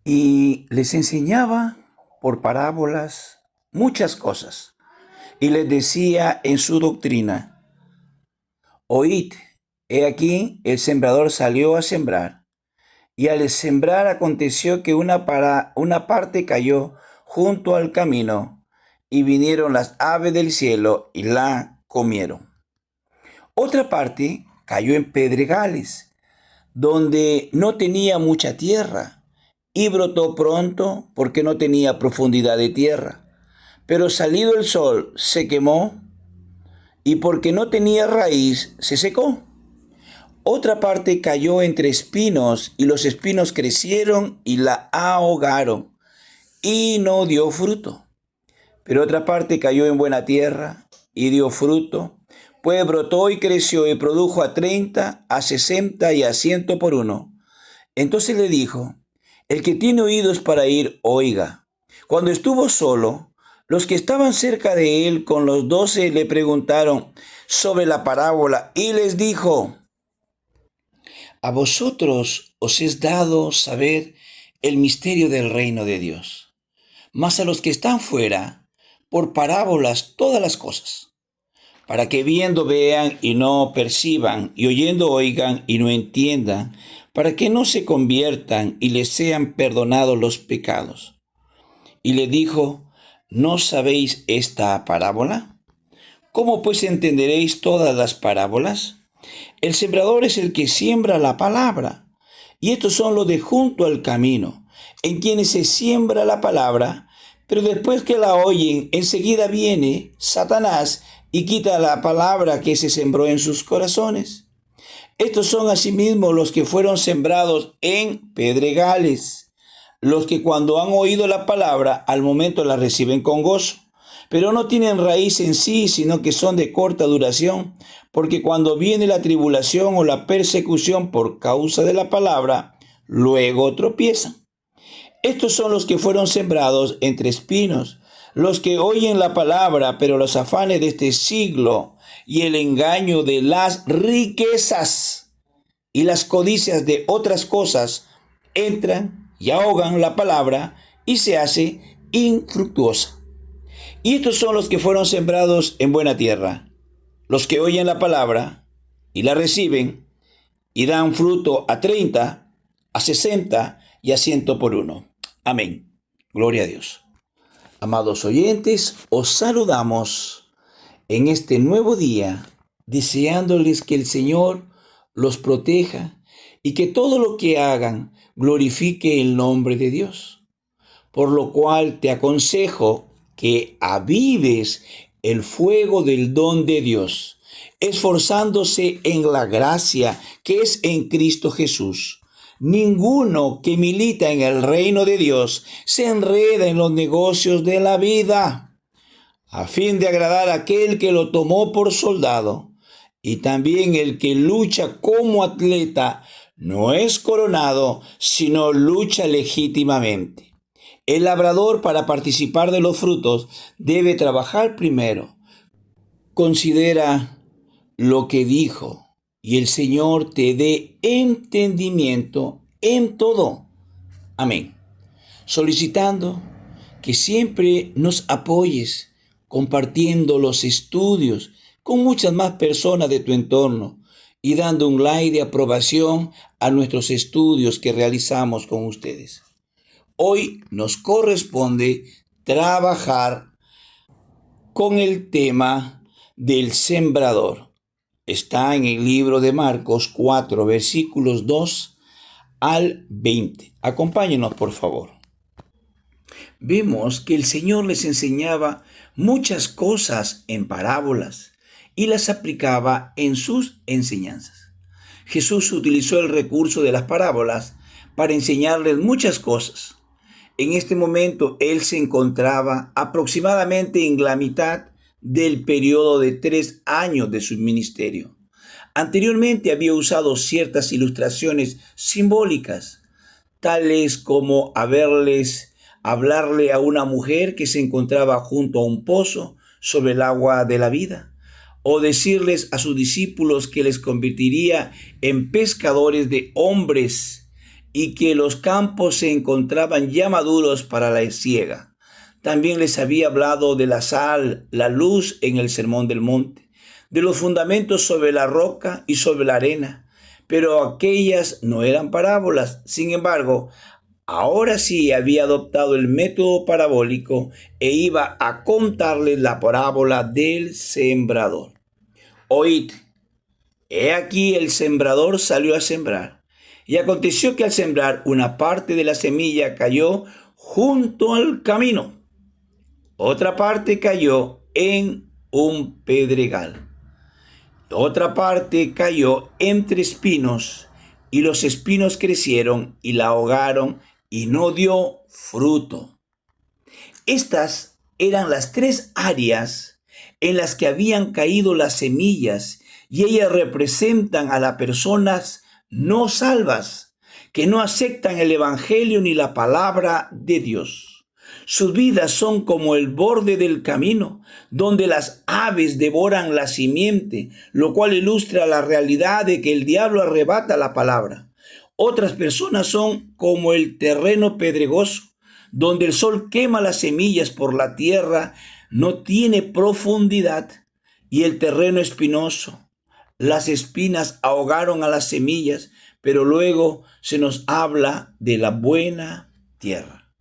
y les enseñaba por parábolas muchas cosas. Y les decía en su doctrina: oíd, he aquí el sembrador salió a sembrar. Y al sembrar aconteció que una parte cayó junto al camino, y vinieron las aves del cielo y la comieron. Otra parte cayó en pedregales, donde no tenía mucha tierra, y brotó pronto porque no tenía profundidad de tierra. Pero salido el sol se quemó, y porque no tenía raíz se secó. Otra parte cayó entre espinos, y los espinos crecieron y la ahogaron, y no dio fruto. Pero otra parte cayó en buena tierra, y dio fruto, pues brotó y creció y produjo a 30, a 60 y a 100 por uno. Entonces le dijo: el que tiene oídos para oír, oiga. Cuando estuvo solo, los que estaban cerca de él con los 12 le preguntaron sobre la parábola, y les dijo: a vosotros os es dado saber el misterio del reino de Dios, mas a los que están fuera, por parábolas todas las cosas, para que viendo vean y no perciban, y oyendo oigan y no entiendan, para que no se conviertan y les sean perdonados los pecados. Y le dijo: ¿no sabéis esta parábola? ¿Cómo pues entenderéis todas las parábolas? El sembrador es el que siembra la palabra, y estos son los de junto al camino, en quienes se siembra la palabra, pero después que la oyen, enseguida viene Satanás y quita la palabra que se sembró en sus corazones. Estos son asimismo los que fueron sembrados en pedregales, los que cuando han oído la palabra, al momento la reciben con gozo, pero no tienen raíz en sí, sino que son de corta duración, porque cuando viene la tribulación o la persecución por causa de la palabra, luego tropiezan. Estos son los que fueron sembrados entre espinos, los que oyen la palabra, pero los afanes de este siglo y el engaño de las riquezas y las codicias de otras cosas entran y ahogan la palabra y se hace infructuosa. Y estos son los que fueron sembrados en buena tierra, los que oyen la palabra y la reciben y dan fruto a 30, a 60 y a 100 por uno. Amén. Gloria a Dios. Amados oyentes, os saludamos en este nuevo día, deseándoles que el Señor los proteja y que todo lo que hagan glorifique el nombre de Dios. Por lo cual te aconsejo que avives el fuego del don de Dios, esforzándose en la gracia que es en Cristo Jesús. Ninguno que milita en el reino de Dios se enreda en los negocios de la vida, a fin de agradar a aquel que lo tomó por soldado. Y también el que lucha como atleta no es coronado, sino lucha legítimamente. El labrador, para participar de los frutos, debe trabajar primero. Considera lo que dijo, y el Señor te dé entendimiento en todo. Amén. Solicitando que siempre nos apoyes compartiendo los estudios con muchas más personas de tu entorno y dando un like de aprobación a nuestros estudios que realizamos con ustedes. Hoy nos corresponde trabajar con el tema del sembrador. Está en el libro de Marcos 4, versículos 2 al 20. Acompáñenos, por favor. Vemos que el Señor les enseñaba muchas cosas en parábolas y las aplicaba en sus enseñanzas. Jesús utilizó el recurso de las parábolas para enseñarles muchas cosas. En este momento él se encontraba aproximadamente en la mitad del periodo de 3 años de su ministerio. Anteriormente había usado ciertas ilustraciones simbólicas, tales como hablarle a una mujer que se encontraba junto a un pozo sobre el agua de la vida, o decirles a sus discípulos que les convertiría en pescadores de hombres y que los campos se encontraban ya maduros para la siega. También les había hablado de la sal, la luz en el Sermón del Monte, de los fundamentos sobre la roca y sobre la arena, pero aquellas no eran parábolas. Sin embargo, ahora sí había adoptado el método parabólico e iba a contarles la parábola del sembrador. Oíd, he aquí el sembrador salió a sembrar. Y aconteció que al sembrar una parte de la semilla cayó junto al camino. Otra parte cayó en un pedregal. Otra parte cayó entre espinos, y los espinos crecieron y la ahogaron y no dio fruto. Estas eran las tres áreas en las que habían caído las semillas, y ellas representan a las personas no salvas, que no aceptan el Evangelio ni la palabra de Dios. Sus vidas son como el borde del camino, donde las aves devoran la simiente, lo cual ilustra la realidad de que el diablo arrebata la palabra. Otras personas son como el terreno pedregoso, donde el sol quema las semillas por la tierra, no tiene profundidad, y el terreno espinoso. Las espinas ahogaron a las semillas, pero luego se nos habla de la buena tierra.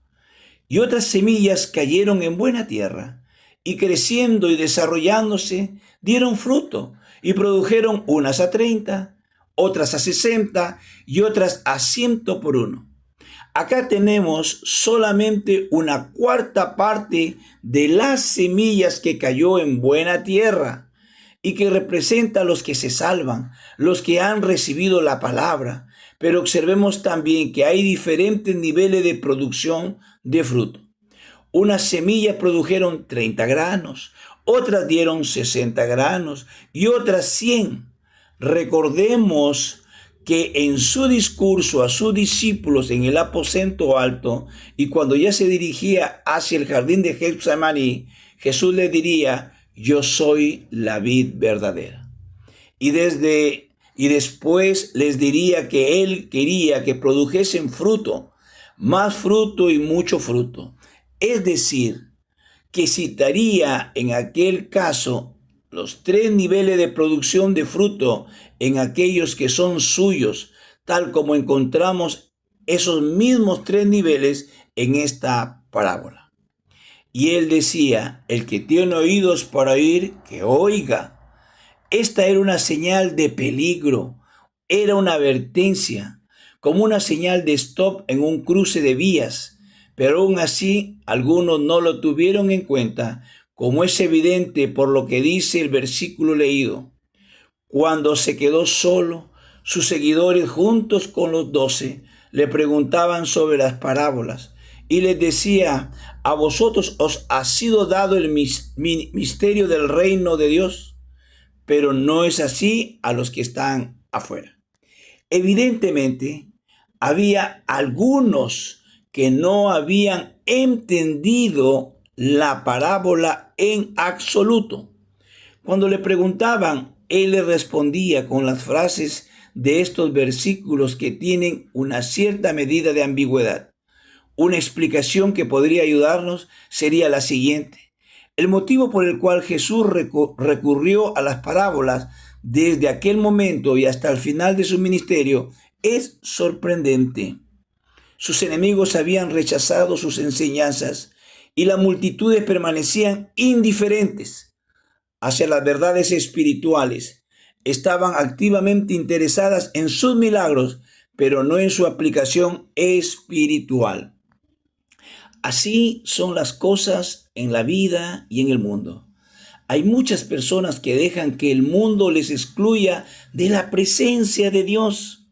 Y otras semillas cayeron en buena tierra, y creciendo y desarrollándose, dieron fruto, y produjeron unas a 30, otras a 60, y otras a 100 por uno. Acá tenemos solamente una cuarta parte de las semillas que cayó en buena tierra, y que representa a los que se salvan, los que han recibido la palabra. Pero observemos también que hay diferentes niveles de producción de fruto. Unas semillas produjeron 30 granos, otras dieron 60 granos y otras 100. Recordemos que en su discurso a sus discípulos en el aposento alto, y cuando ya se dirigía hacia el jardín de Getsemaní, Jesús le diría: yo soy la vid verdadera. Y después les diría que él quería que produjesen fruto, más fruto y mucho fruto. Es decir, que citaría en aquel caso los 3 niveles de producción de fruto en aquellos que son suyos, tal como encontramos esos mismos 3 niveles en esta parábola. Y él decía: el que tiene oídos para oír, que oiga. Esta era una señal de peligro, era una advertencia, como una señal de stop en un cruce de vías, pero aún así algunos no lo tuvieron en cuenta, como es evidente por lo que dice el versículo leído. Cuando se quedó solo, sus seguidores juntos con los 12 le preguntaban sobre las parábolas y les decía: ¿a vosotros os ha sido dado el misterio del reino de Dios? Pero no es así a los que están afuera. Evidentemente, había algunos que no habían entendido la parábola en absoluto. Cuando le preguntaban, él les respondía con las frases de estos versículos que tienen una cierta medida de ambigüedad. Una explicación que podría ayudarnos sería la siguiente. El motivo por el cual Jesús recurrió a las parábolas desde aquel momento y hasta el final de su ministerio es sorprendente. Sus enemigos habían rechazado sus enseñanzas y las multitudes permanecían indiferentes hacia las verdades espirituales. Estaban activamente interesadas en sus milagros, pero no en su aplicación espiritual. Así son las cosas en la vida y en el mundo. Hay muchas personas que dejan que el mundo les excluya de la presencia de Dios.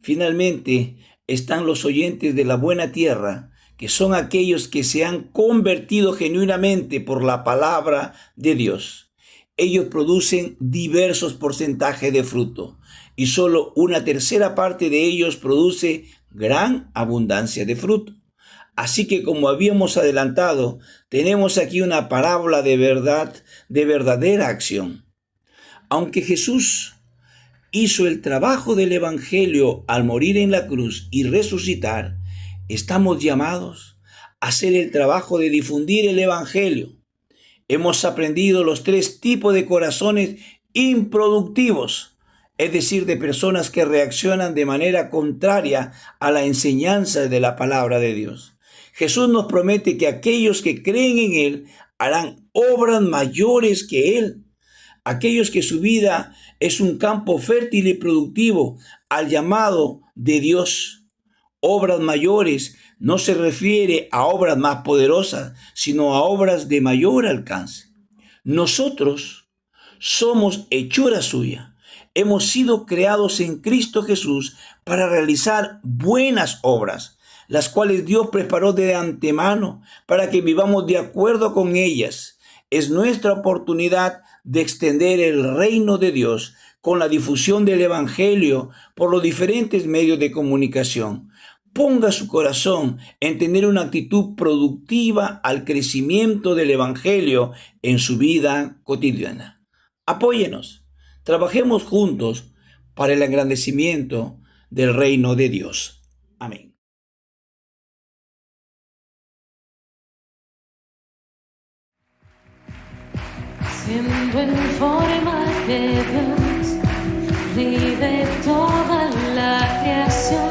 Finalmente, están los oyentes de la buena tierra, que son aquellos que se han convertido genuinamente por la palabra de Dios. Ellos producen diversos porcentajes de fruto y solo una tercera parte de ellos produce gran abundancia de fruto. Así que, como habíamos adelantado, tenemos aquí una parábola de verdad, de verdadera acción. Aunque Jesús hizo el trabajo del Evangelio al morir en la cruz y resucitar, estamos llamados a hacer el trabajo de difundir el Evangelio. Hemos aprendido los 3 tipos de corazones improductivos, es decir, de personas que reaccionan de manera contraria a la enseñanza de la palabra de Dios. Jesús nos promete que aquellos que creen en Él harán obras mayores que Él. Aquellos que su vida es un campo fértil y productivo al llamado de Dios. Obras mayores no se refiere a obras más poderosas, sino a obras de mayor alcance. Nosotros somos hechura suya. Hemos sido creados en Cristo Jesús para realizar buenas obras, las cuales Dios preparó de antemano para que vivamos de acuerdo con ellas. Es nuestra oportunidad de extender el reino de Dios con la difusión del Evangelio por los diferentes medios de comunicación. Ponga su corazón en tener una actitud productiva al crecimiento del Evangelio en su vida cotidiana. Apóyenos, trabajemos juntos para el engrandecimiento del reino de Dios. Amén. Siendo en forma de Dios, vive toda la creación.